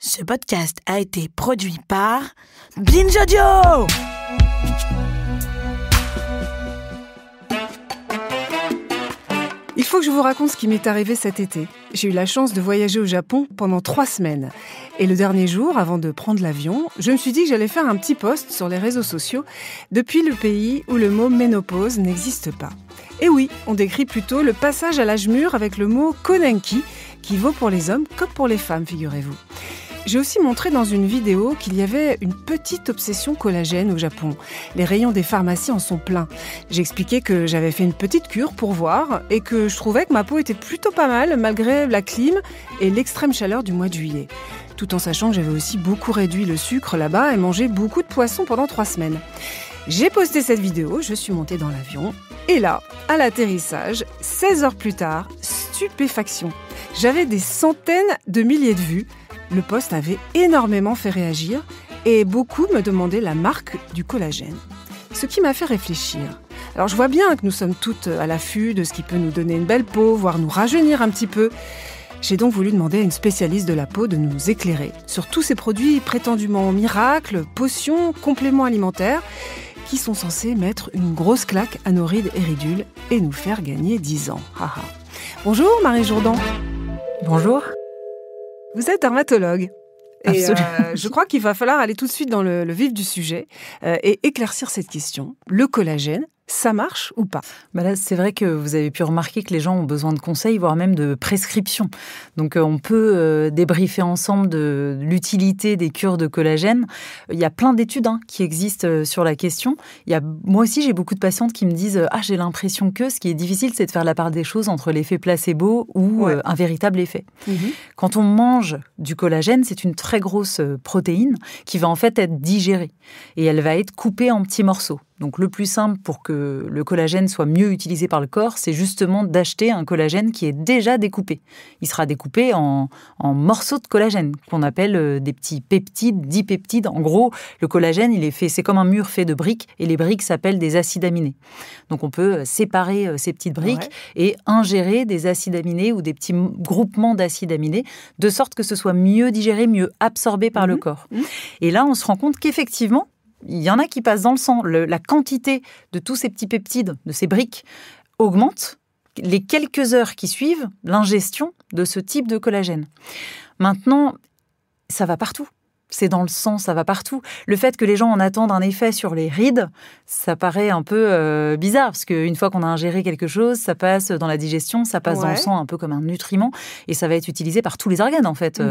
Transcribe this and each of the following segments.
Ce podcast a été produit par Binge Audio. Il faut que je vous raconte ce qui m'est arrivé cet été. J'ai eu la chance de voyager au Japon pendant 3 semaines. Et le dernier jour, avant de prendre l'avion, je me suis dit que j'allais faire un petit post sur les réseaux sociaux depuis le pays où le mot ménopause n'existe pas. Et oui, on décrit plutôt le passage à l'âge mûr avec le mot konenki, qui vaut pour les hommes comme pour les femmes, figurez-vous. J'ai aussi montré dans une vidéo qu'il y avait une petite obsession collagène au Japon. Les rayons des pharmacies en sont pleins. J'ai expliqué que j'avais fait une petite cure pour voir et que je trouvais que ma peau était plutôt pas mal malgré la clim et l'extrême chaleur du mois de juillet. Tout en sachant que j'avais aussi beaucoup réduit le sucre là-bas et mangé beaucoup de poissons pendant 3 semaines. J'ai posté cette vidéo, je suis montée dans l'avion et là, à l'atterrissage, 16 heures plus tard, stupéfaction. J'avais des centaines de milliers de vues. Le post avait énormément fait réagir et beaucoup me demandaient la marque du collagène. Ce qui m'a fait réfléchir. Alors je vois bien que nous sommes toutes à l'affût de ce qui peut nous donner une belle peau, voire nous rajeunir un petit peu. J'ai donc voulu demander à une spécialiste de la peau de nous éclairer sur tous ces produits prétendument miracles, potions, compléments alimentaires qui sont censés mettre une grosse claque à nos rides et ridules et nous faire gagner 10 ans. Bonjour Marie Jourdan. Bonjour. Vous êtes dermatologue. Et Absolument. je crois qu'il va falloir aller tout de suite dans le vif du sujet et éclaircir cette question. Le collagène, ça marche ou pas ? Là, c'est vrai que vous avez pu remarquer que les gens ont besoin de conseils, voire même de prescriptions. Donc, on peut débriefer ensemble de l'utilité des cures de collagène. Il y a plein d'études qui existent sur la question. Moi aussi, j'ai beaucoup de patientes qui me disent « Ah, j'ai l'impression que… » Ce qui est difficile, c'est de faire la part des choses entre l'effet placebo ou un véritable effet. Quand on mange du collagène, c'est une très grosse protéine qui va en fait être digérée. Et elle va être coupée en petits morceaux. Donc le plus simple pour que le collagène soit mieux utilisé par le corps, c'est justement d'acheter un collagène qui est déjà découpé. Il sera découpé en morceaux de collagène, qu'on appelle des petits peptides, dipeptides. En gros, le collagène, c'est comme un mur fait de briques, et les briques s'appellent des acides aminés. Donc on peut séparer ces petites briques et ingérer des acides aminés ou des petits groupements d'acides aminés, de sorte que ce soit mieux digéré, mieux absorbé par le corps. Et là, on se rend compte qu'effectivement, il y en a qui passent dans le sang. La quantité de tous ces petits peptides, de ces briques, augmente les quelques heures qui suivent l'ingestion de ce type de collagène. Maintenant, ça va partout. C'est dans le sang, ça va partout. Le fait que les gens en attendent un effet sur les rides, ça paraît un peu bizarre, parce qu'une fois qu'on a ingéré quelque chose, ça passe dans la digestion, ça passe dans le sang un peu comme un nutriment, et ça va être utilisé par tous les organes, en fait,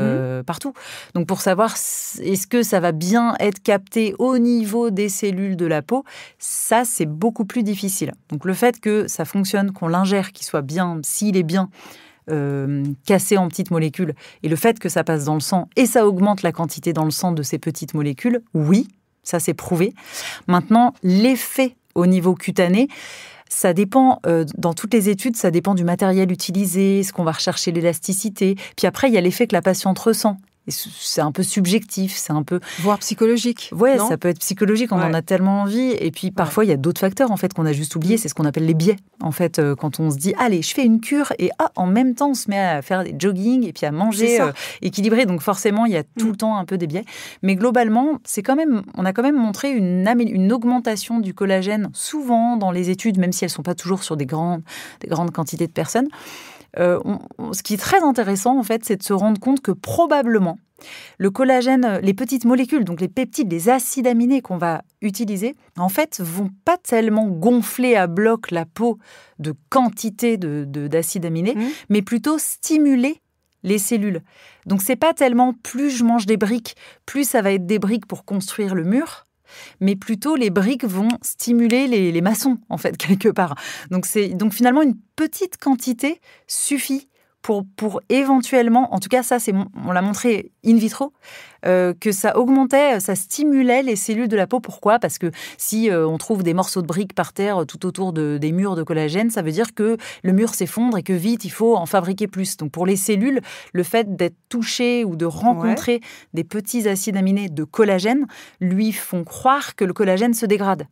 partout. Donc pour savoir est-ce que ça va bien être capté au niveau des cellules de la peau, ça, c'est beaucoup plus difficile. Donc le fait que ça fonctionne, qu'on l'ingère, qu'il soit bien, s'il est bien cassé en petites molécules, et le fait que ça passe dans le sang et ça augmente la quantité dans le sang de ces petites molécules, oui, ça c'est prouvé. Maintenant, l'effet au niveau cutané, ça dépend, dans toutes les études, ça dépend du matériel utilisé, ce qu'on va rechercher l'élasticité. Puis après, il y a l'effet que la patiente ressent. Et c'est un peu subjectif, c'est un peu… Voire psychologique. Ouais, ça peut être psychologique, on en a tellement envie. Et puis parfois, il y a d'autres facteurs en fait qu'on a juste oubliés. C'est ce qu'on appelle les biais. En fait, quand on se dit, allez, je fais une cure et en même temps, on se met à faire des jogging et puis à manger équilibré. Donc forcément, il y a tout le temps un peu des biais. Mais globalement, on a quand même montré une augmentation du collagène, souvent dans les études, même si elles ne sont pas toujours sur des grandes quantités de personnes. Ce qui est très intéressant, en fait, c'est de se rendre compte que probablement, le collagène, les petites molécules, donc les peptides, les acides aminés qu'on va utiliser, en fait, vont pas tellement gonfler à bloc la peau de quantité d'acides aminés, mais plutôt stimuler les cellules. Donc, c'est pas tellement plus je mange des briques, plus ça va être des briques pour construire le mur, mais plutôt les briques vont stimuler les maçons, en fait, quelque part. Donc finalement, une petite quantité suffit pour éventuellement, en tout cas ça, on l'a montré in vitro, que ça augmentait, ça stimulait les cellules de la peau. Pourquoi ? Parce que si on trouve des morceaux de briques par terre tout autour des murs de collagène, ça veut dire que le mur s'effondre et que vite, il faut en fabriquer plus. Donc pour les cellules, le fait d'être touché ou de rencontrer des petits acides aminés de collagène lui font croire que le collagène se dégrade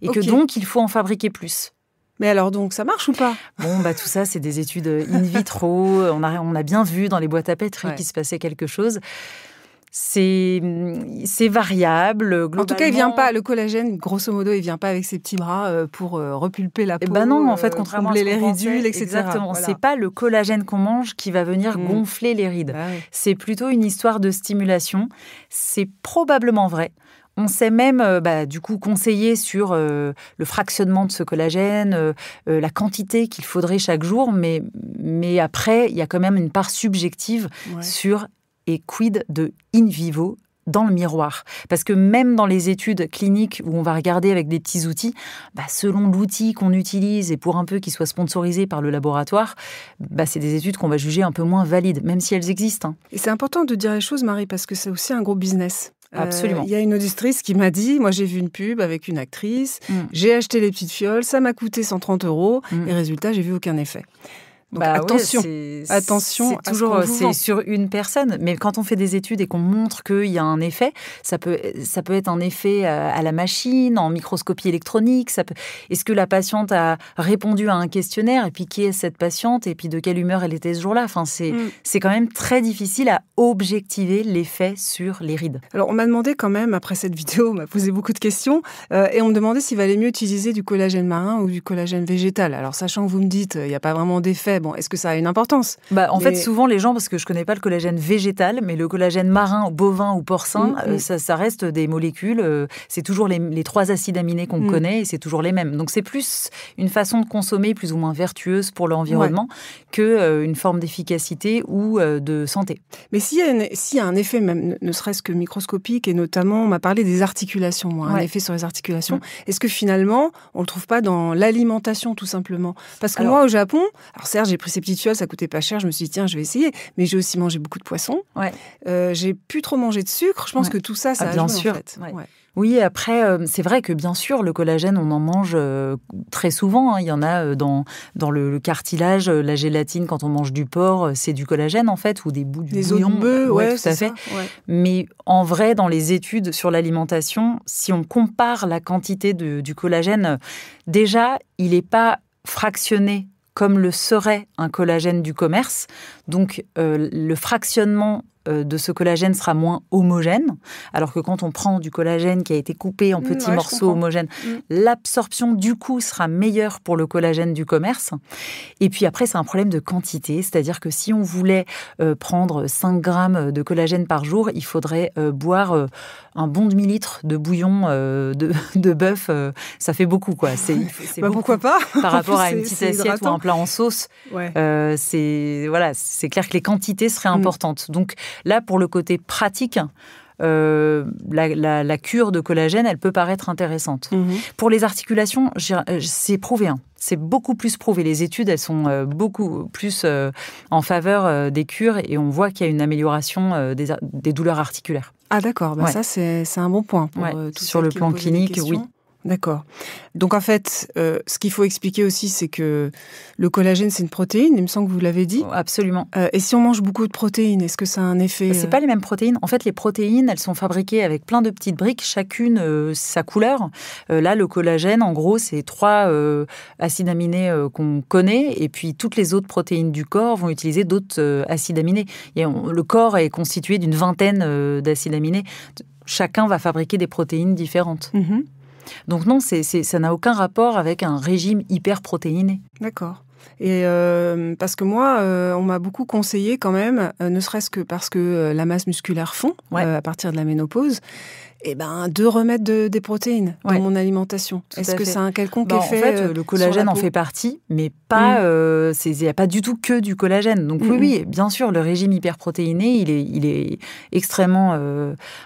et que donc il faut en fabriquer plus. Mais alors donc, ça marche ou pas ? Tout ça, c'est des études in vitro. On a bien vu dans les boîtes à pétri qu'il se passait quelque chose. C'est variable. En tout cas, il vient pas, le collagène, grosso modo, il vient pas avec ses petits bras pour repulper la peau. Ben non, en fait, contrairement à ce les qu'on pensait, ridules, etc. Exactement. Voilà. C'est pas le collagène qu'on mange qui va venir gonfler les rides. Bah oui. C'est plutôt une histoire de stimulation. C'est probablement vrai. On s'est même du coup conseillé sur le fractionnement de ce collagène, la quantité qu'il faudrait chaque jour, mais après, il y a quand même une part subjective sur et quid de in vivo dans le miroir. Parce que même dans les études cliniques où on va regarder avec des petits outils, selon l'outil qu'on utilise et pour un peu qu'il soit sponsorisé par le laboratoire, c'est des études qu'on va juger un peu moins valides, même si elles existent. Et c'est important de dire les choses, Marie, parce que c'est aussi un gros business. Absolument. Il y a une auditrice qui m'a dit, moi j'ai vu une pub avec une actrice, j'ai acheté les petites fioles, ça m'a coûté 130 €, et résultat, j'ai vu aucun effet. Donc attention, attention, c'est toujours c'est sur une personne. Mais quand on fait des études et qu'on montre qu'il y a un effet, ça peut être un effet à la machine, en microscopie électronique. Est-ce que la patiente a répondu à un questionnaire et puis qui est cette patiente et puis de quelle humeur elle était ce jour-là. Enfin, c'est quand même très difficile à objectiver l'effet sur les rides. Alors on m'a demandé quand même après cette vidéo, on m'a posé beaucoup de questions et on me demandait s'il valait mieux utiliser du collagène marin ou du collagène végétal. Alors sachant que vous me dites il n'y a pas vraiment d'effet. Bon, est-ce que ça a une importance ? En fait, souvent, les gens, parce que je ne connais pas le collagène végétal, mais le collagène marin, bovin ou porcin, ça reste des molécules. C'est toujours les 3 acides aminés qu'on connaît et c'est toujours les mêmes. Donc, c'est plus une façon de consommer plus ou moins vertueuse pour l'environnement qu'une forme d'efficacité ou de santé. Mais s'il y a un effet, même ne serait-ce que microscopique, et notamment, on m'a parlé des articulations, un effet sur les articulations, est-ce que finalement, on ne le trouve pas dans l'alimentation, tout simplement ? Parce que moi, au Japon, alors certes, j'ai pris ces petites fioles, ça coûtait pas cher, je me suis dit, tiens, je vais essayer. Mais j'ai aussi mangé beaucoup de poissons. J'ai plus trop mangé de sucre. Je pense que tout ça, ça a joué, en fait. Oui, après, c'est vrai que bien sûr, le collagène, on en mange très souvent. Il y en a dans le cartilage, la gélatine, quand on mange du porc, c'est du collagène, en fait, ou des bouts du bouillon. Os de bœuf, tout à fait. Mais en vrai, dans les études sur l'alimentation, si on compare la quantité du collagène, déjà, il n'est pas fractionné comme le serait un collagène du commerce. Donc, le fractionnement de ce collagène sera moins homogène, alors que quand on prend du collagène qui a été coupé en petits morceaux homogènes, l'absorption du coup sera meilleure pour le collagène du commerce. Et puis après, c'est un problème de quantité, c'est-à-dire que si on voulait prendre 5 grammes de collagène par jour, il faudrait boire un bon demi-litre de bouillon de bœuf. Ça fait beaucoup, quoi. C'est beaucoup, pourquoi pas ? Par rapport à une petite assiette ou un plat en sauce. C'est clair que les quantités seraient importantes. Donc là, pour le côté pratique, la cure de collagène, elle peut paraître intéressante. Pour les articulations, c'est prouvé. C'est beaucoup plus prouvé. Les études, elles sont beaucoup plus en faveur des cures et on voit qu'il y a une amélioration des douleurs articulaires. Ah d'accord, ça c'est un bon point. Pour, sur le plan clinique, oui. D'accord. Donc en fait, ce qu'il faut expliquer aussi, c'est que le collagène, c'est une protéine, il me semble que vous l'avez dit. Absolument. Et si on mange beaucoup de protéines, est-ce que ça a un effet C'est pas les mêmes protéines. En fait, les protéines, elles sont fabriquées avec plein de petites briques, chacune sa couleur. Là, le collagène, en gros, c'est 3 acides aminés qu'on connaît, et puis toutes les autres protéines du corps vont utiliser d'autres acides aminés. Le corps est constitué d'une vingtaine d'acides aminés. Chacun va fabriquer des protéines différentes. Donc non, ça n'a aucun rapport avec un régime hyperprotéiné. D'accord. Et parce que moi, on m'a beaucoup conseillé quand même, ne serait-ce que parce que la masse musculaire fond à partir de la ménopause, de remettre des protéines dans mon alimentation. Est-ce que ça a un quelconque effet ? En fait, le collagène en fait partie, mais pas. Il n'y a pas du tout que du collagène. Donc oui, bien sûr, le régime hyperprotéiné, il est extrêmement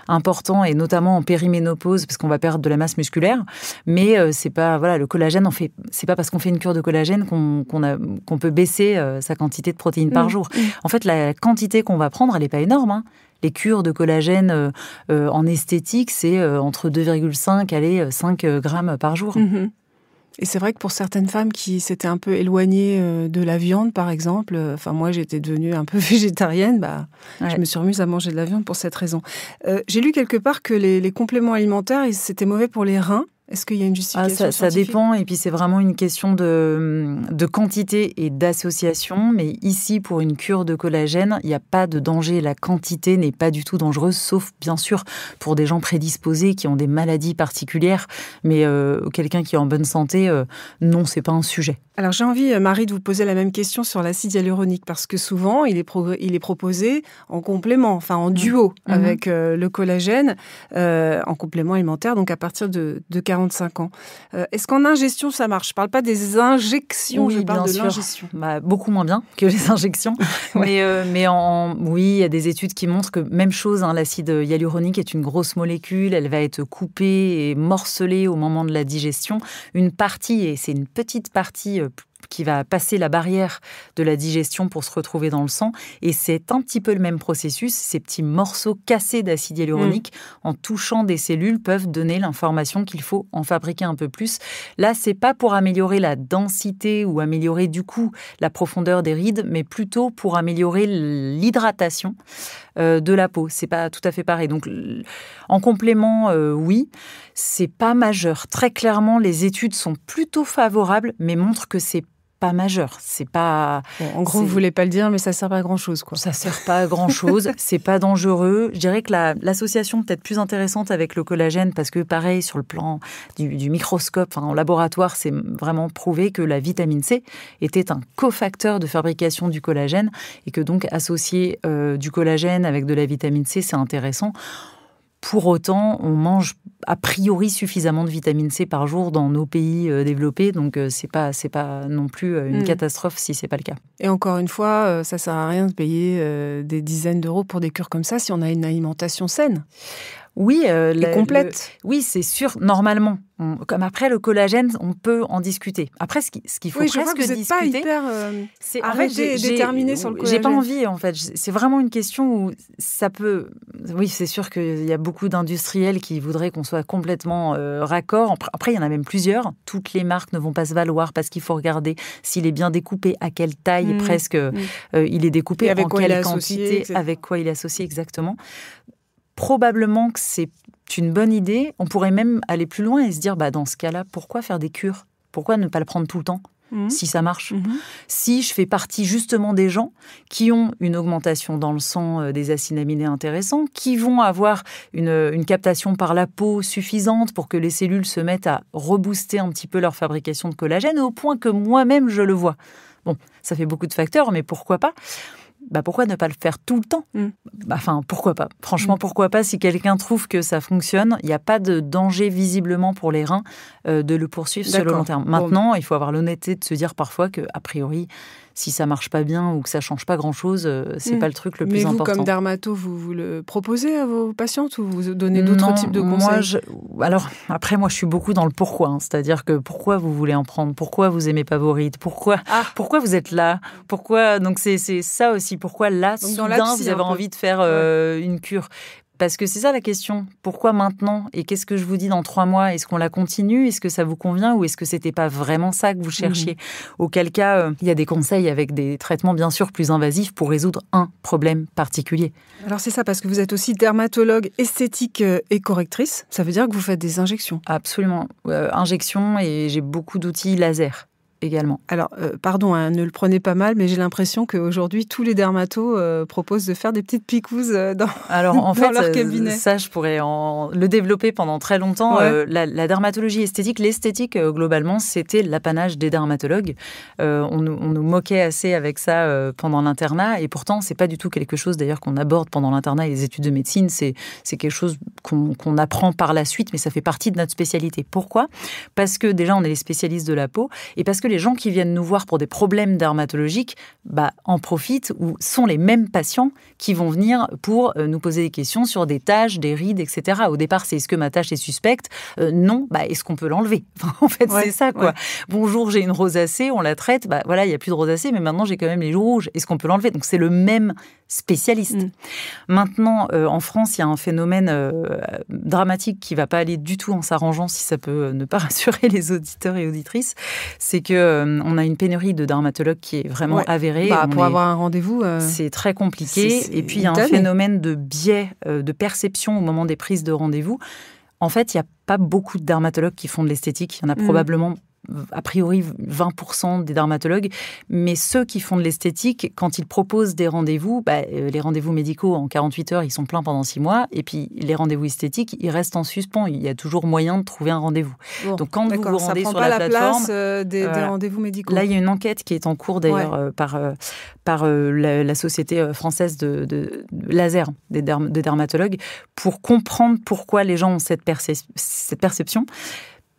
important, et notamment en périménopause, parce qu'on va perdre de la masse musculaire. Mais c'est pas le collagène. C'est pas parce qu'on fait une cure de collagène qu'on peut baisser sa quantité de protéines par jour. En fait, la quantité qu'on va prendre, elle n'est pas énorme. Les cures de collagène en esthétique, c'est entre 2,5 et 5 grammes par jour. Et c'est vrai que pour certaines femmes qui s'étaient un peu éloignées de la viande, par exemple, moi j'étais devenue un peu végétarienne, je me suis remise à manger de la viande pour cette raison. J'ai lu quelque part que les compléments alimentaires, c'était mauvais pour les reins. Est-ce qu'il y a une justification ça scientifique ? dépend, et puis c'est vraiment une question de quantité et d'association. Mais ici, pour une cure de collagène, il n'y a pas de danger. La quantité n'est pas du tout dangereuse, sauf bien sûr pour des gens prédisposés qui ont des maladies particulières. Mais quelqu'un qui est en bonne santé, non, c'est pas un sujet. Alors j'ai envie, Marie, de vous poser la même question sur l'acide hyaluronique, parce que souvent, il est proposé en complément, enfin en duo avec le collagène, en complément alimentaire, donc à partir de 45 ans. Est-ce qu'en ingestion, ça marche ? Je ne parle pas des injections, oui, je parle de sûr. l'ingestion. Beaucoup moins bien que les injections. Oui, il y a des études qui montrent que même chose, l'acide hyaluronique est une grosse molécule, elle va être coupée et morcelée au moment de la digestion. Une partie, et c'est une petite partie qui va passer la barrière de la digestion pour se retrouver dans le sang. Et c'est un petit peu le même processus. Ces petits morceaux cassés d'acide hyaluronique, en touchant des cellules, peuvent donner l'information qu'il faut en fabriquer un peu plus. Là, c'est pas pour améliorer la densité ou améliorer du coup la profondeur des rides, mais plutôt pour améliorer l'hydratation de la peau. C'est pas tout à fait pareil. Donc, en complément, oui, c'est pas majeur. Très clairement, les études sont plutôt favorables, mais montrent que c'est pas majeur. C'est pas. Bon, en gros, vous voulez pas le dire, mais ça sert pas à grand chose, quoi. Ça sert pas à grand chose. C'est pas dangereux. Je dirais que l'association peut-être plus intéressante avec le collagène, parce que pareil, sur le plan du microscope, en laboratoire, c'est vraiment prouvé que la vitamine C était un cofacteur de fabrication du collagène, et que donc associer du collagène avec de la vitamine C, c'est intéressant. Pour autant, on mange a priori suffisamment de vitamine C par jour dans nos pays développés, donc c'est pas non plus une catastrophe si c'est pas le cas. Et encore une fois, ça sert à rien de payer des dizaines d'euros pour des cures comme ça si on a une alimentation saine. Oui, et complète. Oui, c'est sûr. Normalement, comme après le collagène, on peut en discuter. Après, ce qu'il faut presque discuter, pas hyper arrêté et déterminé sur le collagène. J'ai pas envie, en fait. C'est vraiment une question où ça peut. Oui, c'est sûr qu'il y a beaucoup d'industriels qui voudraient qu'on soit complètement raccord. Après, il y en a même plusieurs. Toutes les marques ne vont pas se valoir parce qu'il faut regarder s'il est bien découpé, à quelle taille presque il est découpé, en quelle quantité, avec quoi il est associé exactement. Probablement que c'est une bonne idée. On pourrait même aller plus loin et se dire, dans ce cas-là, pourquoi faire des cures ? Pourquoi ne pas le prendre tout le temps si ça marche ? Si je fais partie justement des gens qui ont une augmentation dans le sang des acides aminés intéressants, qui vont avoir une captation par la peau suffisante pour que les cellules se mettent à rebooster un petit peu leur fabrication de collagène, au point que moi-même je le vois. Bon, ça fait beaucoup de facteurs, mais pourquoi pas ? Pourquoi ne pas le faire tout le temps ? Pourquoi pas ? Franchement, pourquoi pas ? Si quelqu'un trouve que ça fonctionne, il n'y a pas de danger visiblement pour les reins de le poursuivre sur le long terme. Maintenant, il faut avoir l'honnêteté de se dire parfois qu'a priori, si ça marche pas bien ou que ça change pas grand-chose, c'est pas le truc le plus important. Mais vous, comme dermato, vous le proposez à vos patientes ou vous donnez d'autres types de conseils ? Alors, après, moi, je suis beaucoup dans le pourquoi. C'est-à-dire que pourquoi vous voulez en prendre ? Pourquoi vous aimez pas vos rides ? Pourquoi vous êtes là ? Pourquoi ? Donc, c'est ça aussi. Pourquoi là, soudain, vous avez envie de faire une cure ? Parce que c'est ça la question. Pourquoi maintenant ? Et qu'est-ce que je vous dis dans 3 mois ? Est-ce qu'on la continue ? Est-ce que ça vous convient ? Ou est-ce que c'était pas vraiment ça que vous cherchiez ? Auquel cas, il y a des conseils avec des traitements bien sûr plus invasifs pour résoudre un problème particulier. Alors c'est ça, parce que vous êtes aussi dermatologue esthétique et correctrice. Ça veut dire que vous faites des injections ? Absolument. Injections, et j'ai beaucoup d'outils laser également. Alors, pardon, ne le prenez pas mal, mais j'ai l'impression qu'aujourd'hui, tous les dermatos proposent de faire des petites picouzes dans leur cabinet. Ça, je pourrais le développer pendant très longtemps. La dermatologie esthétique, l'esthétique, globalement, c'était l'apanage des dermatologues. On nous moquait assez avec ça pendant l'internat, et pourtant, c'est pas du tout quelque chose, d'ailleurs, qu'on aborde pendant l'internat et les études de médecine. C'est quelque chose qu'on apprend par la suite, mais ça fait partie de notre spécialité. Pourquoi ? Parce que déjà, on est les spécialistes de la peau, et parce que les gens qui viennent nous voir pour des problèmes dermatologiques en profitent, ou sont les mêmes patients qui vont venir pour nous poser des questions sur des taches, des rides, etc. Au départ, c'est est-ce que ma tache est suspecte ? Non, est-ce qu'on peut l'enlever ? En fait, c'est ça, quoi. Bonjour, j'ai une rosacée, on la traite, il n'y a plus de rosacée, mais maintenant j'ai quand même les joues rouges. Est-ce qu'on peut l'enlever ? Donc c'est le même spécialiste. Maintenant, en France, il y a un phénomène dramatique qui ne va pas aller du tout en s'arrangeant, si ça peut ne pas rassurer les auditeurs et auditrices. C'est qu'on a une pénurie de dermatologues qui est vraiment avérée. Pour avoir un rendez-vous, c'est très compliqué. Et puis, il y a un phénomène de biais de perception au moment des prises de rendez-vous. En fait, il y a pas beaucoup de dermatologues qui font de l'esthétique. Il y en a probablement a priori 20% des dermatologues, mais ceux qui font de l'esthétique, quand ils proposent des rendez-vous, les rendez-vous médicaux en 48 heures, ils sont pleins pendant 6 mois, et puis les rendez-vous esthétiques, ils restent en suspens. Il y a toujours moyen de trouver un rendez-vous. Bon, donc quand vous vous rendez sur la plateforme, ça prend pas la place des rendez-vous médicaux. Là, il y a une enquête qui est en cours d'ailleurs par la Société française de laser de dermatologues pour comprendre pourquoi les gens ont cette perception.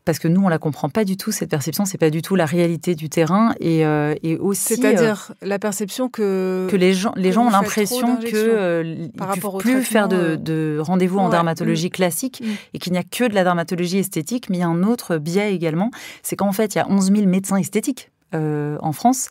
Parce que nous, on la comprend pas du tout, cette perception, c'est pas du tout la réalité du terrain. Et aussi... C'est-à-dire la perception que les gens ont l'impression qu'ils ne peuvent plus faire de rendez-vous en dermatologie classique et qu'il n'y a que de la dermatologie esthétique. Mais il y a un autre biais également, c'est qu'en fait, il y a 11 000 médecins esthétiques en France.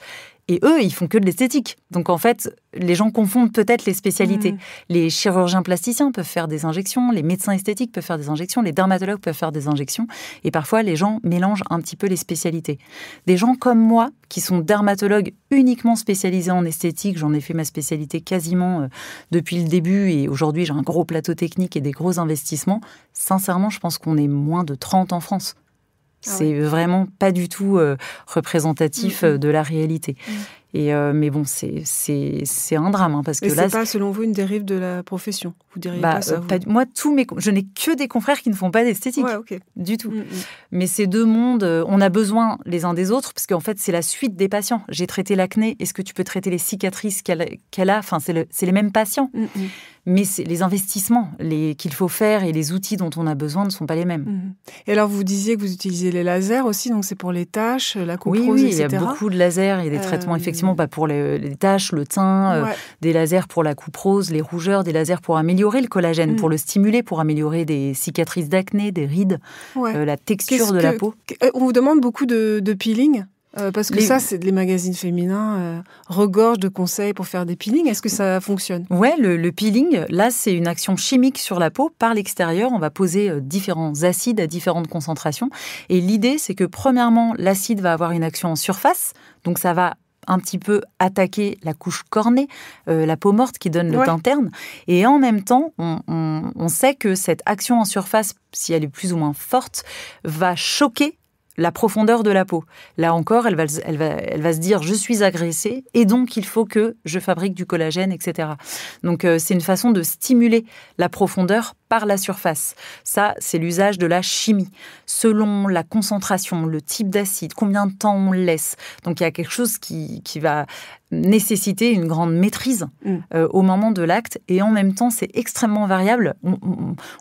Et eux, ils font que de l'esthétique. Donc, en fait, les gens confondent peut-être les spécialités. Les chirurgiens plasticiens peuvent faire des injections, les médecins esthétiques peuvent faire des injections, les dermatologues peuvent faire des injections. Et parfois, les gens mélangent un petit peu les spécialités. Des gens comme moi, qui sont dermatologues uniquement spécialisés en esthétique, j'en ai fait ma spécialité quasiment depuis le début, et aujourd'hui, j'ai un gros plateau technique et des gros investissements. Sincèrement, je pense qu'on est moins de 30 en France. C'est vraiment pas du tout représentatif de la réalité. Et, mais bon, c'est un drame. Parce que là, c'est pas, selon vous, une dérive de la profession? Vous diriez pas ça? Moi, je n'ai que des confrères qui ne font pas d'esthétique. Du tout. Mais ces deux mondes, on a besoin les uns des autres, parce qu'en fait, c'est la suite des patients. J'ai traité l'acné. Est-ce que tu peux traiter les cicatrices qu'elle a? Enfin, c'est les mêmes patients. Mais les investissements qu'il faut faire et les outils dont on a besoin ne sont pas les mêmes. Et alors, vous disiez que vous utilisez les lasers aussi, donc c'est pour les taches, la couperose, etc. Oui, il y a beaucoup de lasers. Il y a des traitements, effectivement, pour les taches, le teint, des lasers pour la couperose, les rougeurs, des lasers pour améliorer le collagène, pour le stimuler, pour améliorer des cicatrices d'acné, des rides, la texture de la peau. On vous demande beaucoup de peeling? Parce que ça, c'est les magazines féminins regorgent de conseils pour faire des peelings. Est-ce que ça fonctionne? Ouais, le peeling, là, c'est une action chimique sur la peau. Par l'extérieur, on va poser différents acides à différentes concentrations. Et l'idée, c'est que premièrement, l'acide va avoir une action en surface. Donc, ça va un petit peu attaquer la couche cornée, la peau morte qui donne le teint terne. Et en même temps, on sait que cette action en surface, si elle est plus ou moins forte, va choquer la profondeur de la peau. Là encore, elle va se dire « je suis agressée et donc il faut que je fabrique du collagène, etc. » Donc c'est une façon de stimuler la profondeur par la surface. Ça, c'est l'usage de la chimie. Selon la concentration, le type d'acide, combien de temps on le laisse. Donc il y a quelque chose qui va nécessiter une grande maîtrise au moment de l'acte, et en même temps c'est extrêmement variable.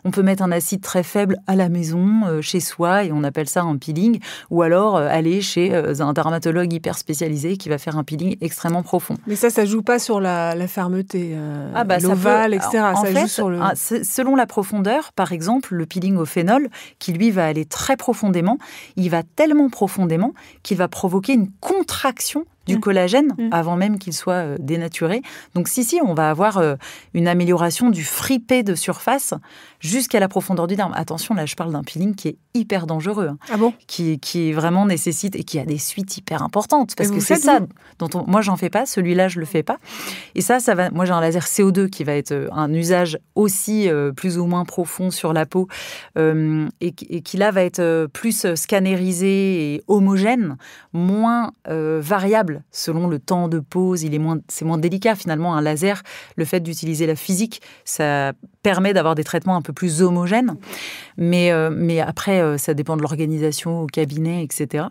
On peut mettre un acide très faible à la maison, chez soi, et on appelle ça un peeling, ou alors aller chez un dermatologue hyper spécialisé qui va faire un peeling extrêmement profond. Mais ça joue pas sur la fermeté, l'ovale, etc. Ça joue sur le... selon la profondeur, par exemple, le peeling au phénol, qui lui va aller très profondément, il va tellement profondément qu'il va provoquer une contraction du collagène avant même qu'il soit dénaturé. Donc si, on va avoir une amélioration du fripé de surface jusqu'à la profondeur du derme. Attention, là je parle d'un peeling qui est hyper dangereux, Ah bon? qui vraiment nécessite et qui a des suites hyper importantes, parce que c'est ça dont moi j'en fais pas, celui-là je le fais pas. Et ça va. Moi j'ai un laser CO2 qui va être un usage aussi plus ou moins profond sur la peau, et qui là va être plus scannérisé et homogène, moins variable selon le temps de pose. C'est moins délicat finalement. Un laser, le fait d'utiliser la physique, ça permet d'avoir des traitements un peu plus homogènes. Mais après, ça dépend de l'organisation au cabinet, etc.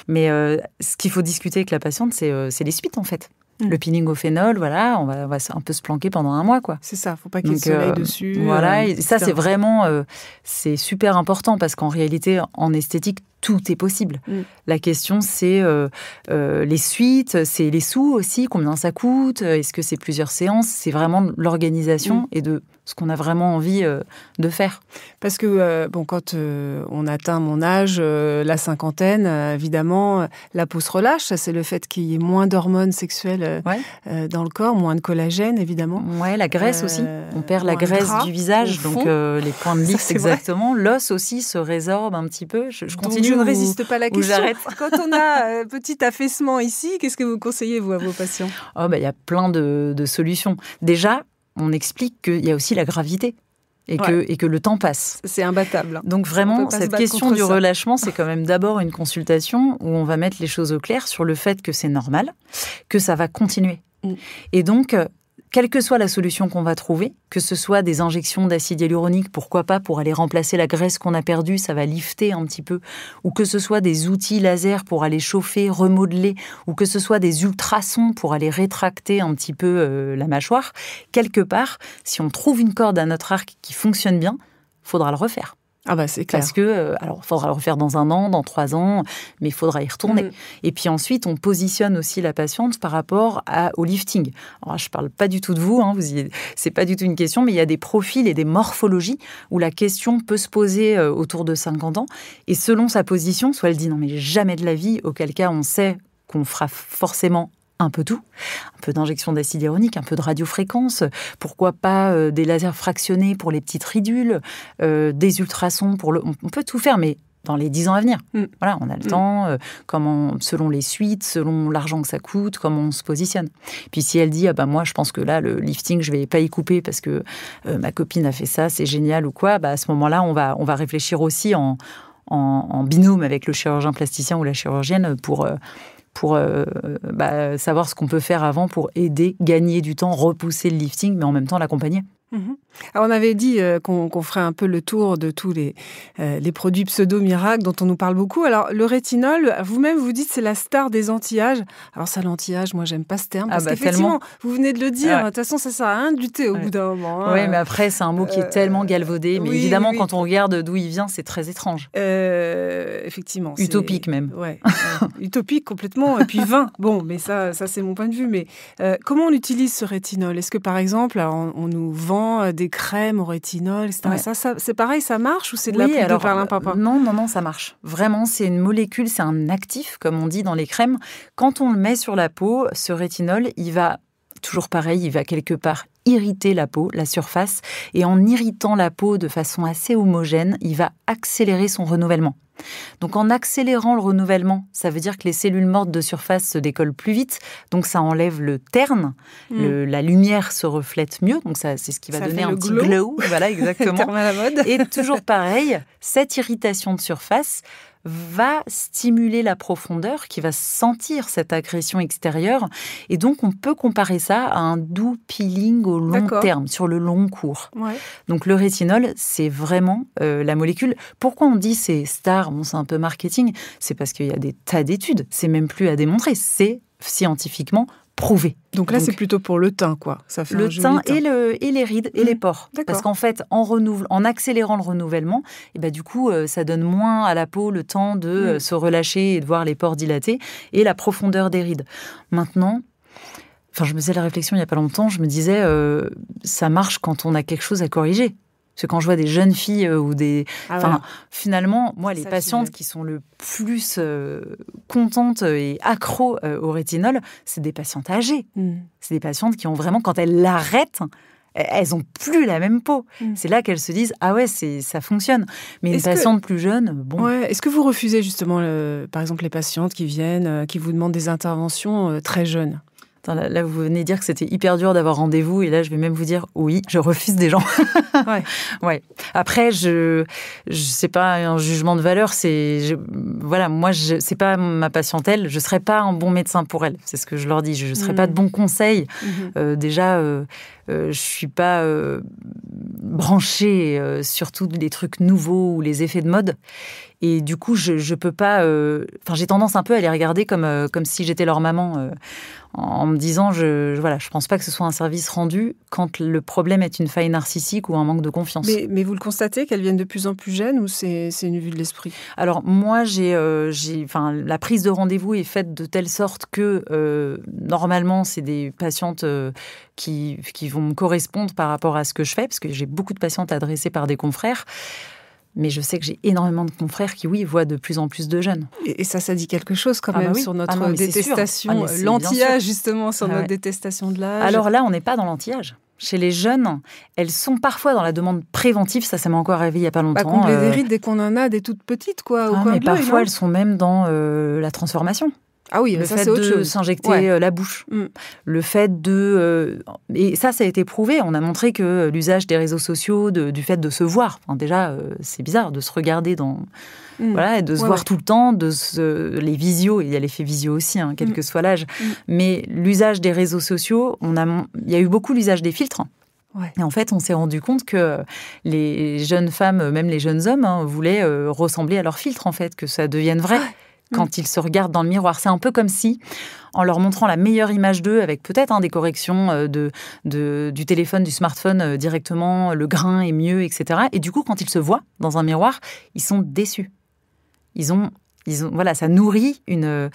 Mais ce qu'il faut discuter avec la patiente, c'est les suites en fait. Le peeling au phénol, voilà, on va un peu se planquer pendant un mois, quoi. C'est ça, faut pas qu'il y ait de soleil dessus. Voilà, et ça c'est vraiment, c'est super important, parce qu'en réalité, en esthétique, tout est possible. La question, c'est les suites, c'est les sous aussi, combien ça coûte, est-ce que c'est plusieurs séances? C'est vraiment l'organisation et de ce qu'on a vraiment envie de faire. Parce que, quand on atteint mon âge, la cinquantaine, évidemment, la peau se relâche. Ça, c'est le fait qu'il y ait moins d'hormones sexuelles dans le corps, moins de collagène, évidemment. Ouais, la graisse aussi. On perd la graisse du visage, donc les points de lisse, exactement. L'os aussi se résorbe un petit peu. Je continue. Je ne résiste pas à la question. J'arrête. Quand on a petit affaissement ici, qu'est-ce que vous conseillez, vous, à vos patients? Y a plein de solutions. Déjà, on explique qu'il y a aussi la gravité. et que le temps passe. C'est imbattable. Donc vraiment, cette question du relâchement, c'est quand même d'abord une consultation où on va mettre les choses au clair sur le fait que c'est normal, que ça va continuer. Et donc, quelle que soit la solution qu'on va trouver, que ce soit des injections d'acide hyaluronique, pourquoi pas, pour aller remplacer la graisse qu'on a perdue, ça va lifter un petit peu, ou que ce soit des outils laser pour aller chauffer, remodeler, ou que ce soit des ultrasons pour aller rétracter un petit peu la mâchoire, quelque part, si on trouve une corde à notre arc qui fonctionne bien, il faudra le refaire. Ah bah c'est clair. Parce que, alors, il faudra le refaire dans 1 an, dans 3 ans, mais il faudra y retourner. Et puis ensuite, on positionne aussi la patiente par rapport au lifting. Alors, je ne parle pas du tout de vous, c'est pas du tout une question, mais il y a des profils et des morphologies où la question peut se poser autour de 50 ans. Et selon sa position, soit elle dit non mais jamais de la vie, auquel cas on sait qu'on fera forcément un peu tout, un peu d'injection d'acide hyaluronique, un peu de radiofréquence, pourquoi pas des lasers fractionnés pour les petites ridules, des ultrasons on peut tout faire, mais dans les 10 ans à venir. Voilà, on a le temps, selon les suites, selon l'argent que ça coûte, comment on se positionne. Puis si elle dit, moi je pense que là, le lifting, je vais pas y couper parce que ma copine a fait ça, c'est génial ou quoi, à ce moment-là, on va réfléchir aussi en binôme avec le chirurgien plasticien ou la chirurgienne pour savoir ce qu'on peut faire avant pour aider, gagner du temps, repousser le lifting, mais en même temps l'accompagner. Alors on avait dit qu'on ferait un peu le tour de tous les produits pseudo-miracles dont on nous parle beaucoup. Alors le rétinol, vous-même vous dites c'est la star des anti-âges. Alors ça, l'anti-âge, moi j'aime pas ce terme parce qu'effectivement, vous venez de le dire, de toute façon ça sert à rien de lutter au bout d'un moment. Oui, mais après c'est un mot qui est tellement galvaudé, mais évidemment quand on regarde d'où il vient, c'est très étrange. Effectivement. Utopique même. Utopique complètement, et puis vain. Bon, mais ça c'est mon point de vue. Mais comment on utilise ce rétinol ? Est-ce que par exemple, on nous vend des crèmes au rétinol, etc. Ça, c'est pareil, ça marche ou c'est de la poudre de perlimpinpin ? Non, ça marche. Vraiment, c'est une molécule, c'est un actif, comme on dit dans les crèmes. Quand on le met sur la peau, ce rétinol, il va, toujours pareil, il va quelque part irriter la peau, la surface, et en irritant la peau de façon assez homogène, il va accélérer son renouvellement. Donc en accélérant le renouvellement, ça veut dire que les cellules mortes de surface se décollent plus vite, donc ça enlève le terne, la lumière se reflète mieux, donc ça, c'est ce qui va donner un petit glow. Voilà, exactement. à la mode. Et toujours pareil, cette irritation de surface va stimuler la profondeur, qui va sentir cette agression extérieure. Et donc, on peut comparer ça à un doux peeling au long terme, sur le long cours. Donc, le rétinol, c'est vraiment la molécule. Pourquoi on dit c'est star ? Bon, c'est un peu marketing. C'est parce qu'il y a des tas d'études. C'est même plus à démontrer. C'est scientifiquement prouvé. Donc là, c'est plutôt pour le teint, quoi. Ça fait le teint et les rides et les pores. Parce qu'en fait, en accélérant le renouvellement, du coup, ça donne moins à la peau le temps de se relâcher et de voir les pores dilatés et la profondeur des rides. Maintenant, je me faisais la réflexion il n'y a pas longtemps, je me disais, ça marche quand on a quelque chose à corriger. Parce que quand je vois des jeunes filles finalement, moi, les patientes qui sont le plus contentes et accros au rétinol, c'est des patientes âgées. C'est des patientes qui ont vraiment, quand elles l'arrêtent, elles n'ont plus la même peau. C'est là qu'elles se disent « Ah ouais, ça fonctionne ». Mais une patiente plus jeune, bon... Ouais. Est-ce que vous refusez justement, par exemple, les patientes qui viennent, qui vous demandent des interventions très jeunes ? Là, vous venez dire que c'était hyper dur d'avoir rendez-vous, et là, je vais même vous dire oui, je refuse des gens. Ouais. Après, c'est pas un jugement de valeur, c'est pas ma patientèle, je serais pas un bon médecin pour elle. C'est ce que je leur dis, je serais pas de bons conseils. Déjà, je suis pas branchée sur tous les trucs nouveaux ou les effets de mode. Et du coup, je peux pas... j'ai tendance un peu à les regarder comme si j'étais leur maman, en me disant, je pense pas que ce soit un service rendu quand le problème est une faille narcissique ou un manque de confiance. Mais vous le constatez, qu'elles viennent de plus en plus jeunes, ou c'est une vue de l'esprit ? Alors, moi, la prise de rendez-vous est faite de telle sorte que, normalement, c'est des patientes qui vont me correspondre par rapport à ce que je fais, parce que j'ai beaucoup de patientes adressées par des confrères. Mais je sais que j'ai énormément de confrères qui, voient de plus en plus de jeunes. Et ça dit quelque chose quand même sur notre détestation, l'anti-âge justement, sur notre détestation de l'âge. Alors là, on n'est pas dans l'anti-âge. Chez les jeunes, elles sont parfois dans la demande préventive, ça m'a encore arrivé il n'y a pas longtemps. Combler des rides dès qu'on en a, des toutes petites, quoi. Mais parfois, elles sont même dans la transformation. Ah oui, le ça, fait c'est autre de chose. s'injecter la bouche. Le fait de... et ça a été prouvé. On a montré que l'usage des réseaux sociaux, du fait de se voir, déjà, c'est bizarre de se regarder voilà, et de se voir tout le temps, les visios, il y a l'effet visio aussi, quel que soit l'âge. Mais l'usage des réseaux sociaux, il y a eu beaucoup l'usage des filtres. Ouais. Et en fait, on s'est rendu compte que les jeunes femmes, même les jeunes hommes, voulaient ressembler à leur filtre, en fait, que ça devienne vrai. Quand ils se regardent dans le miroir. C'est un peu comme si, en leur montrant la meilleure image d'eux, avec peut-être des corrections du téléphone, du smartphone directement, le grain est mieux, etc. Et du coup, quand ils se voient dans un miroir, ils sont déçus. Voilà, ça nourrit une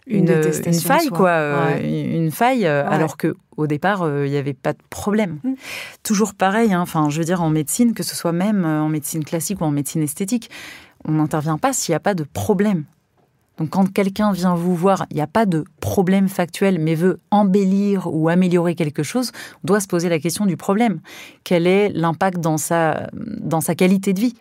faille, quoi. Une faille, alors qu'au départ, il n'y avait pas de problème. Toujours pareil, je veux dire, en médecine, que ce soit même en médecine classique ou en médecine esthétique, on n'intervient pas s'il n'y a pas de problème. Donc, quand quelqu'un vient vous voir, il n'y a pas de problème factuel, mais veut embellir ou améliorer quelque chose, on doit se poser la question du problème. Quel est l'impact dans sa qualité de vie ?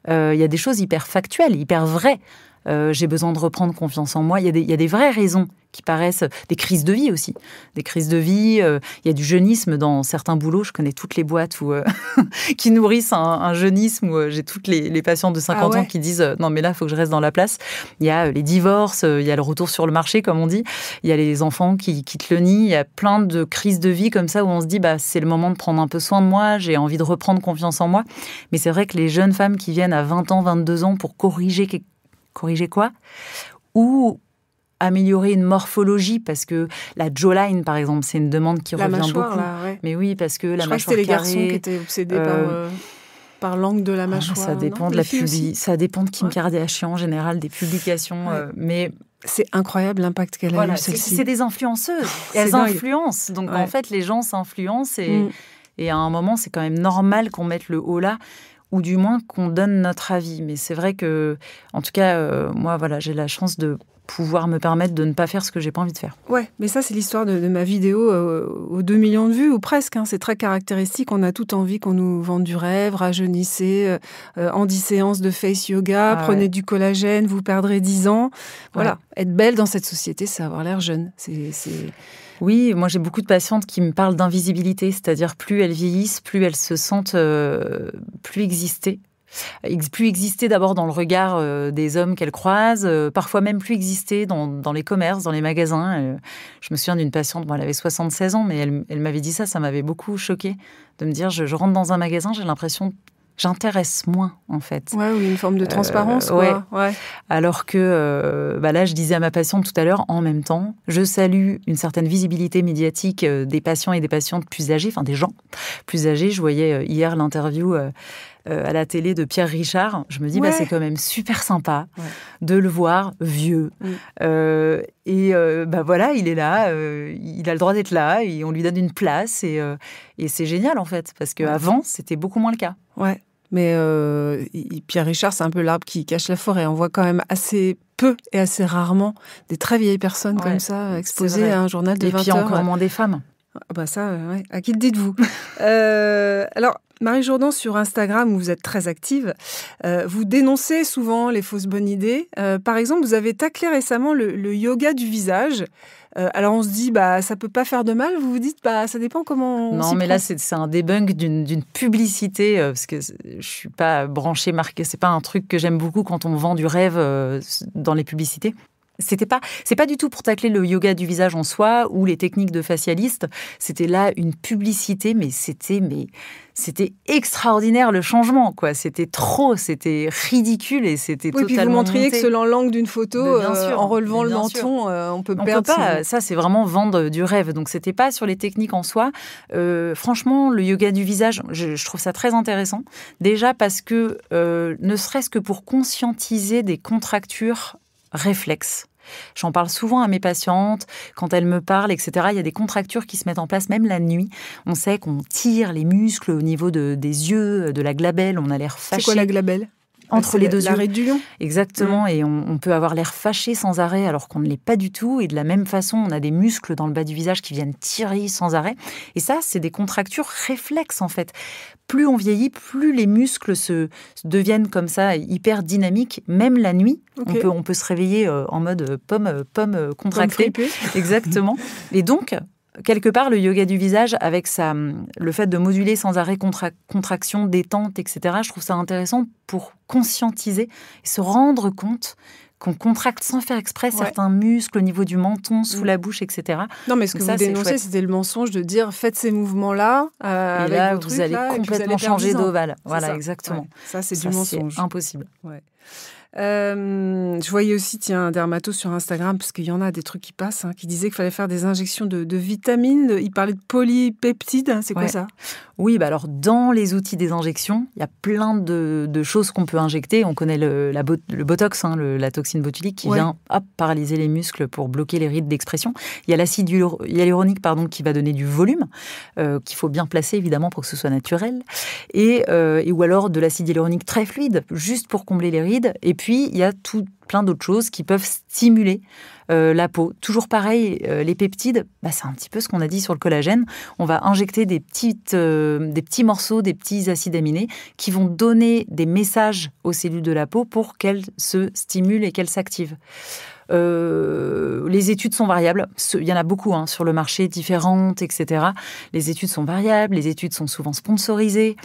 Il y a des choses hyper factuelles, hyper vraies. J'ai besoin de reprendre confiance en moi. Il y a des vraies raisons qui paraissent... Des crises de vie aussi. Des crises de vie. Il y a du jeunisme dans certains boulots. Je connais toutes les boîtes qui nourrissent un jeunisme. Où j'ai toutes les patientes de 50 ans qui disent « Non, mais là, il faut que je reste dans la place ». Il y a les divorces, il y a le retour sur le marché, comme on dit. Il y a les enfants qui quittent le nid. Il y a plein de crises de vie comme ça où on se dit « C'est le moment de prendre un peu soin de moi. J'ai envie de reprendre confiance en moi ». Mais c'est vrai que les jeunes femmes qui viennent à 20 ans, 22 ans pour corriger quoi ? Ou améliorer une morphologie, parce que la jawline, par exemple, c'est une demande qui revient mâchoire, beaucoup. Là, ouais. Mais oui, parce que la mâchoire carrée... Je crois que c'était les garçons qui étaient obsédés par l'angle de la mâchoire. Ça dépend ça dépend de Kim Kardashian, en général, des publications. Mais c'est incroyable l'impact qu'elle a eu, celle-ci. C'est des influenceuses. Elles influencent. Donc, en fait, les gens s'influencent. Et à un moment, c'est quand même normal qu'on mette le haut là, ou du moins qu'on donne notre avis. Mais c'est vrai que, en tout cas, moi, voilà, j'ai la chance de pouvoir me permettre de ne pas faire ce que j'ai pas envie de faire. Ouais, mais ça, c'est l'histoire de ma vidéo aux 2 millions de vues, ou presque. C'est très caractéristique. On a toute envie qu'on nous vende du rêve, rajeunissez, en 10 séances de face yoga, prenez du collagène, vous perdrez 10 ans. Voilà, être belle dans cette société, c'est avoir l'air jeune. Oui, moi j'ai beaucoup de patientes qui me parlent d'invisibilité, c'est-à-dire plus elles vieillissent, plus elles se sentent plus exister. Plus exister d'abord dans le regard des hommes qu'elles croisent, parfois même plus exister dans les commerces, dans les magasins. Je me souviens d'une patiente, elle avait 76 ans, mais elle m'avait dit ça m'avait beaucoup choquée, de me dire je rentre dans un magasin, j'ai l'impression... J'intéresse moins, en fait. Oui, une forme de transparence, quoi. Ouais. Alors que, là, je disais à ma patiente tout à l'heure, en même temps, je salue une certaine visibilité médiatique des patients et des patientes plus âgés, des gens plus âgés. Je voyais hier l'interview à la télé de Pierre Richard. Je me dis, c'est quand même super sympa de le voir vieux. Voilà, il est là, il a le droit d'être là, et on lui donne une place, et c'est génial, en fait, parce qu'avant, c'était beaucoup moins le cas. Ouais. Mais Pierre Richard, c'est un peu l'arbre qui cache la forêt. On voit quand même assez peu et assez rarement des très vieilles personnes comme ça exposées à un journal de 20 heures. Et puis encore moins des femmes. À qui le dites-vous? Alors, Marie Jourdan, sur Instagram, où vous êtes très active, vous dénoncez souvent les fausses bonnes idées. Par exemple, vous avez taclé récemment le yoga du visage. Alors on se dit, ça peut pas faire de mal. Vous vous dites, ça dépend comment on Non, mais là, c'est un debunk d'une publicité, parce que je suis pas branchée marquée. C'est pas un truc que j'aime beaucoup quand on vend du rêve dans les publicités. C'est pas du tout pour tacler le yoga du visage en soi ou les techniques de facialiste. C'était là une publicité, mais c'était extraordinaire le changement, quoi. C'était ridicule et c'était totalement. Oui, puis vous montriez monté. que selon l'angle d'une photo, en relevant le menton, on peut perdre. Ça, c'est vraiment vendre du rêve. Donc, c'était pas sur les techniques en soi. Franchement, le yoga du visage, je trouve ça très intéressant. Déjà parce que, ne serait-ce que pour conscientiser des contractures réflexes. J'en parle souvent à mes patientes, quand elles me parlent, etc. Il y a des contractures qui se mettent en place, même la nuit. On sait qu'on tire les muscles au niveau des yeux, de la glabelle, on a l'air fâché. C'est quoi la glabelle ? Entre les deux yeux. L'arrêt du lion. Exactement, et on peut avoir l'air fâché sans arrêt alors qu'on ne l'est pas du tout. Et de la même façon, on a des muscles dans le bas du visage qui viennent tirer sans arrêt. Et ça, c'est des contractures réflexes, en fait. plus on vieillit, plus les muscles se deviennent comme ça hyper dynamiques, même la nuit. Okay. On peut se réveiller en mode pomme contractée. Exactement. Et donc, quelque part, le yoga du visage, avec le fait de moduler sans arrêt contraction, détente, etc., je trouve ça intéressant pour conscientiser et se rendre compte qu'on contracte sans faire exprès certains muscles au niveau du menton, sous la bouche, etc. Non, mais ce que vous dénoncez, c'était le mensonge de dire faites ces mouvements-là. Et là, vous allez complètement changer d'ovale. Voilà, exactement. Ouais. Ça, c'est du mensonge. C'est impossible. Ouais. Je voyais aussi, un dermato sur Instagram, parce qu'il y en a des trucs qui passent, qui disaient qu'il fallait faire des injections de vitamines. Il parlait de polypeptides. C'est quoi ça ? Oui, alors dans les outils des injections, il y a plein de choses qu'on peut injecter. On connaît le botox, la toxine botulique, qui vient paralyser les muscles pour bloquer les rides d'expression. Il y a l'acide hyaluronique qui va donner du volume, qu'il faut bien placer évidemment pour que ce soit naturel. Ou alors de l'acide hyaluronique très fluide, juste pour combler les rides. Et puis, il y a plein d'autres choses qui peuvent stimuler la peau. Toujours pareil, les peptides, c'est un petit peu ce qu'on a dit sur le collagène. On va injecter des petits morceaux, des petits acides aminés qui vont donner des messages aux cellules de la peau pour qu'elles se stimulent et qu'elles s'activent. Les études sont variables. Il y en a beaucoup sur le marché, différentes, etc. Les études sont variables, les études sont souvent sponsorisées.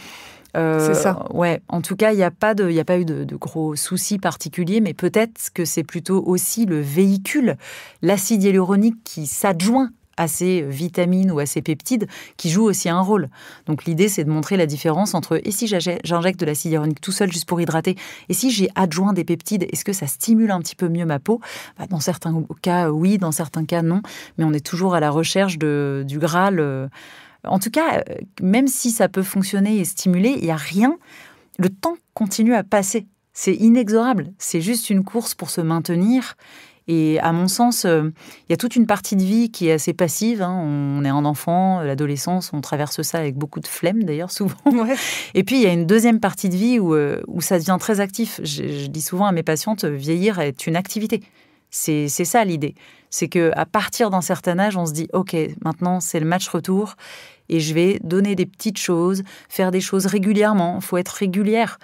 C'est ça. Ouais. En tout cas, il n'y a pas eu de gros soucis particuliers, mais peut-être que c'est plutôt aussi le véhicule, l'acide hyaluronique qui s'adjoint à ces vitamines ou à ces peptides, qui joue aussi un rôle. Donc l'idée, c'est de montrer la différence entre et si j'injecte de l'acide hyaluronique tout seul juste pour hydrater, et si j'ai adjoint des peptides, est-ce que ça stimule un petit peu mieux ma peau ? Dans certains cas, oui, dans certains cas, non. Mais on est toujours à la recherche du Graal. En tout cas, même si ça peut fonctionner et stimuler, il n'y a rien. Le temps continue à passer. C'est inexorable. C'est juste une course pour se maintenir. Et à mon sens, il y a toute une partie de vie qui est assez passive. On est un enfant, l'adolescence, on traverse ça avec beaucoup de flemme d'ailleurs, souvent. Ouais. Et puis, il y a une deuxième partie de vie où ça devient très actif. Je dis souvent à mes patientes, vieillir est une activité. C'est ça l'idée. C'est qu'à partir d'un certain âge, on se dit « Ok, maintenant, c'est le match retour et je vais donner des petites choses, faire des choses régulièrement. Il faut être régulière. »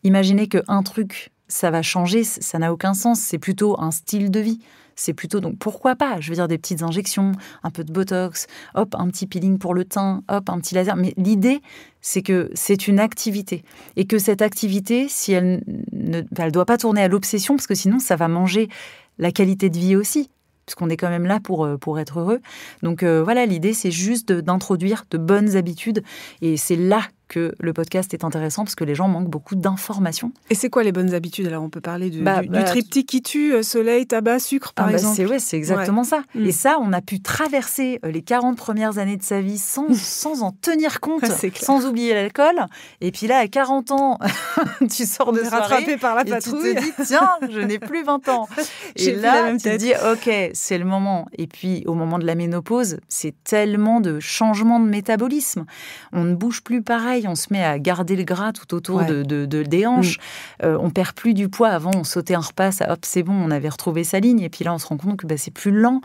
Imaginez qu'un truc, ça va changer, ça n'a aucun sens. C'est plutôt un style de vie. C'est plutôt, donc pourquoi pas ? Je veux dire, des petites injections, un peu de botox, hop, un petit peeling pour le teint, hop, un petit laser. Mais l'idée, c'est que c'est une activité. Et que cette activité, si elle ne doit pas tourner à l'obsession, parce que sinon, ça va manger la qualité de vie aussi, puisqu'on est quand même là pour être heureux. Donc voilà, l'idée, c'est juste d'introduire de bonnes habitudes. Et c'est là que le podcast est intéressant, parce que les gens manquent beaucoup d'informations. Et c'est quoi les bonnes habitudes ? Alors, on peut parler du triptyque qui tue, soleil, tabac, sucre, par exemple. C'est exactement ça. Et ça, on a pu traverser les 40 premières années de sa vie sans en tenir compte, sans oublier l'alcool. Et puis là, à 40 ans, tu sors de soirée rattrapé par la patrouille. Et tu te dis, tiens, je n'ai plus 20 ans. Et là, tu te dis, ok, c'est le moment. Et puis, au moment de la ménopause, c'est tellement de changements de métabolisme. On ne bouge plus pareil. On se met à garder le gras tout autour des hanches. On perd plus du poids. Avant, on sautait un repas, hop, c'est bon, on avait retrouvé sa ligne. Et puis là, on se rend compte que c'est plus lent.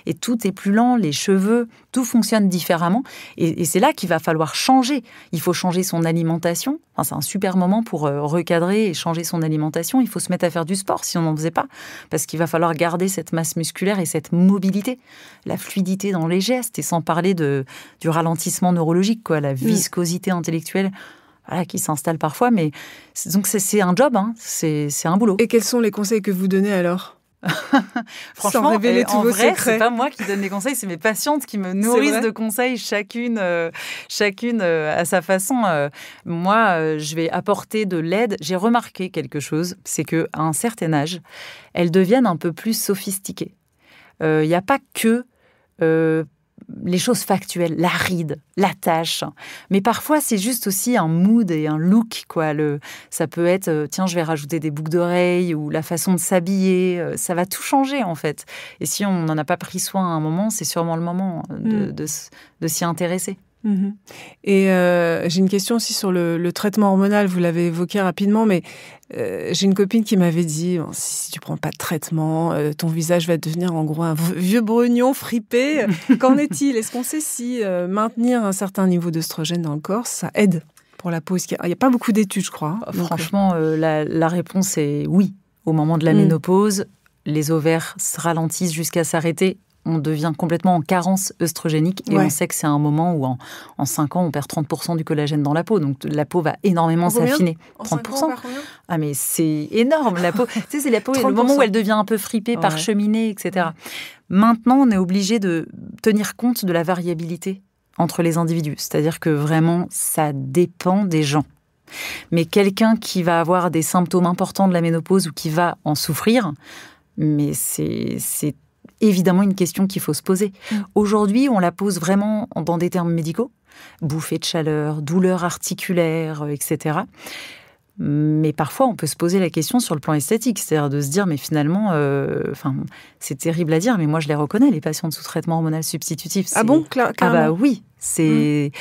Et tout est plus lent. Les cheveux, tout fonctionne différemment. Et c'est là qu'il va falloir changer. Il faut changer son alimentation. C'est un super moment pour recadrer et changer son alimentation. Il faut se mettre à faire du sport si on n'en faisait pas. Parce qu'il va falloir garder cette masse musculaire et cette mobilité, la fluidité dans les gestes. Et sans parler du ralentissement neurologique, la viscosité intellectuelle qui s'installe parfois. Mais donc c'est un job, c'est un boulot. Et quels sont les conseils que vous donnez alors ? Franchement, sans révéler tous vos secrets. C'est pas moi qui donne les conseils, c'est mes patientes qui me nourrissent de conseils, chacune à sa façon. Moi, je vais apporter de l'aide. J'ai remarqué quelque chose, c'est qu'à un certain âge, elles deviennent un peu plus sophistiquées. Il n'y a pas que les choses factuelles, la ride, la tache. Mais parfois, c'est juste aussi un mood et un look, ça peut être, tiens, je vais rajouter des boucles d'oreilles ou la façon de s'habiller. Ça va tout changer, en fait. Et si on n'en a pas pris soin à un moment, c'est sûrement le moment de s'y intéresser. Mmh. Et j'ai une question aussi sur le traitement hormonal. Vous l'avez évoqué rapidement, mais j'ai une copine qui m'avait dit si tu prends pas de traitement, ton visage va devenir en gros un vieux brugnon fripé. Qu'en est-il ? Est-ce qu'on sait si maintenir un certain niveau d'œstrogène dans le corps, ça aide ? pour la peau? Il n'y a pas beaucoup d'études, je crois. Hein. Franchement, la réponse est oui. Au moment de la ménopause, les ovaires se ralentissent jusqu'à s'arrêter. On devient complètement en carence œstrogénique et on sait que c'est un moment où en 5 ans, on perd 30% du collagène dans la peau. Donc la peau va énormément s'affiner. 30%. Ah mais c'est énorme, la peau. Tu sais, c'est la peau, le moment où elle devient un peu fripée, parcheminée, etc. Maintenant, on est obligé de tenir compte de la variabilité entre les individus. C'est-à-dire que vraiment, ça dépend des gens. Mais quelqu'un qui va avoir des symptômes importants de la ménopause ou qui va en souffrir, mais c'est évidemment une question qu'il faut se poser. Aujourd'hui, on la pose vraiment dans des termes médicaux, bouffées de chaleur, douleurs articulaires, etc. Mais parfois, on peut se poser la question sur le plan esthétique, c'est-à-dire de se dire, mais finalement, c'est terrible à dire, mais moi je les reconnais, les patients sous traitement hormonal substitutif. Ah bon, clairement. Ah bah oui, c'est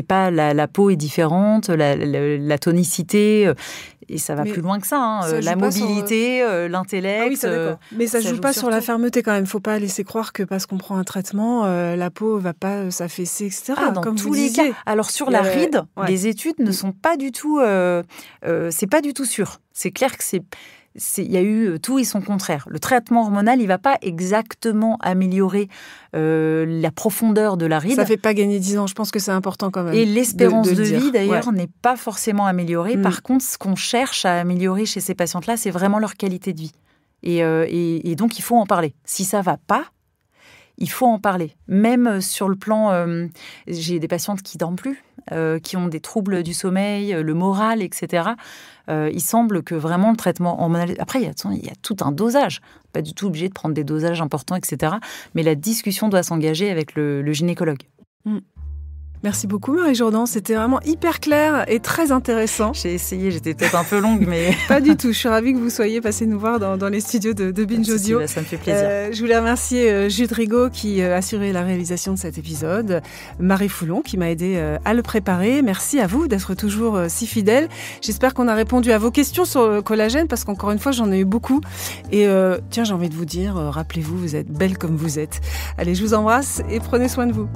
pas la peau est différente, la tonicité. Et ça va plus loin que ça, hein. La mobilité, l'intellect. Ah oui, ça d'accord. Mais ça joue pas sur la fermeté quand même. Faut pas laisser croire que parce qu'on prend un traitement, la peau va pas s'affaisser, etc. Dans tous les cas. Alors sur la ride, les études ne sont pas du tout. C'est pas du tout sûr. C'est clair que il y a eu tout et son contraire. Le traitement hormonal, il va pas exactement améliorer la profondeur de la ride. Ça fait pas gagner 10 ans. Je pense que c'est important quand même. Et l'espérance de vie, d'ailleurs, n'est pas forcément améliorée. Par contre, ce qu'on cherche à améliorer chez ces patientes-là, c'est vraiment leur qualité de vie. Et donc, il faut en parler. Si ça va pas, il faut en parler. Même sur le plan... j'ai des patientes qui dorment plus, qui ont des troubles du sommeil, le moral, etc. Il semble que vraiment le traitement hormonal... Après, il y a tout un dosage. Pas du tout obligé de prendre des dosages importants, etc. Mais la discussion doit s'engager avec le gynécologue. Merci beaucoup Marie-Jourdan, c'était vraiment hyper clair et très intéressant. J'ai essayé, j'étais peut-être un peu longue, mais... Pas du tout, je suis ravie que vous soyez passé nous voir dans les studios de Binge Audio. Ça me fait plaisir. Je voulais remercier Jude Rigaud qui a assuré la réalisation de cet épisode, Marie Foulon qui m'a aidé à le préparer. Merci à vous d'être toujours si fidèles. J'espère qu'on a répondu à vos questions sur le collagène parce qu'encore une fois, j'en ai eu beaucoup. Et tiens, j'ai envie de vous dire, rappelez-vous, vous êtes belle comme vous êtes. Allez, je vous embrasse et prenez soin de vous.